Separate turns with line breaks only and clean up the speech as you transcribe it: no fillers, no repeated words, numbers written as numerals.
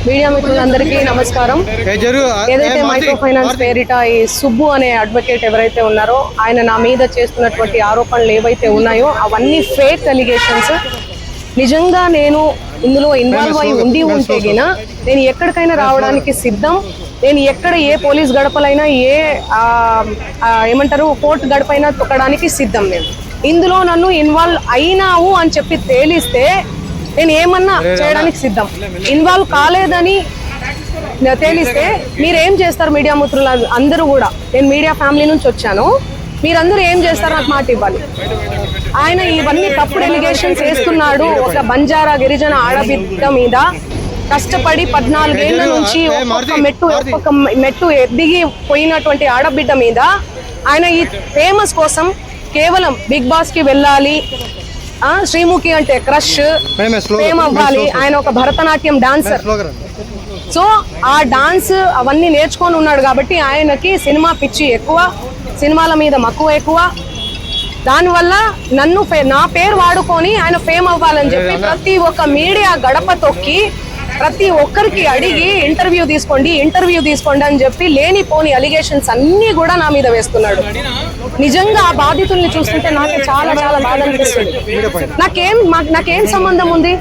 Media మిత్రులందరికీ నమస్కారం. ఏదైతే మైక్రో ఫైనాన్స్ పేరిట ఈ సుబ్బు అనే అడ్వకేట్ ఎవరైతే ఉన్నారో ఆయన నా మీద చేస్తున్నటువంటి ఆరోపణలు ఏవైతే ఉన్నాయో అవన్నీ ఫేక్ అలిగేషన్స్. నిజంగా నేను ఇందులో ఇన్వాల్వ్ అయి ఉంటే గిన నేను ఎక్కడికైనా రావడానికి సిద్ధం. నేను ఎక్కడ ఏ పోలీస్ గడపలైనా ఏమంటారు కోర్టు గడపైనా తొక్కడానికి సిద్ధం. నేను ఇందులో నన్ను ఇన్వాల్వ్ అయినావు అని చెప్పి తేలిస్తే నేను ఏమన్నా చేయడానికి సిద్ధం. ఇన్వాల్వ్ కాలేదని తేలిస్తే మీరేం చేస్తారు? మీడియా మిత్రులు అందరూ కూడా, నేను మీడియా ఫ్యామిలీ నుంచి వచ్చాను, మీరందరూ ఏం చేస్తారు? నాకు మాట ఇవ్వాలి. ఆయన ఇవన్నీ తప్పుడు ఎలిగేషన్స్ వేస్తున్నాడు. ఒక బంజారా గిరిజన ఆడబిడ్డ మీద కష్టపడి 14 ఏళ్ల నుంచి ఒక్కొక్క మెట్టు ఎదిగి పోయినటువంటి ఆడబిడ్డ మీద ఆయన ఈ ఫేమస్ కోసం కేవలం బిగ్ బాస్ కి వెళ్ళాలి, శ్రీముఖి అంటే క్రష్, ఫేమ్ అవ్వాలి, ఆయన ఒక భరతనాట్యం డాన్సర్. సో ఆ డాన్స్ అవన్నీ నేర్చుకొని ఉన్నాడు కాబట్టి ఆయనకి సినిమా పిచ్చి ఎక్కువ, సినిమాల మీద మక్కువ ఎక్కువ. దానివల్ల నా పేరు వాడుకొని ఆయన ఫేమ్ అవ్వాలని చెప్పి ప్రతి ఒక్క మీడియా గడప తొక్కి ప్రతి ఒక్కరికి అడిగి ఇంటర్వ్యూ తీసుకోండి అని చెప్పి లేనిపోని అలిగేషన్స్ అన్ని కూడా నా మీద వేస్తున్నాడు. నిజంగా ఆ బాధితుల్ని చూస్తుంటే నాకు చాలా చాలా బాధ అనిపిస్తుంది. నాకేం సంబంధం ఉంది?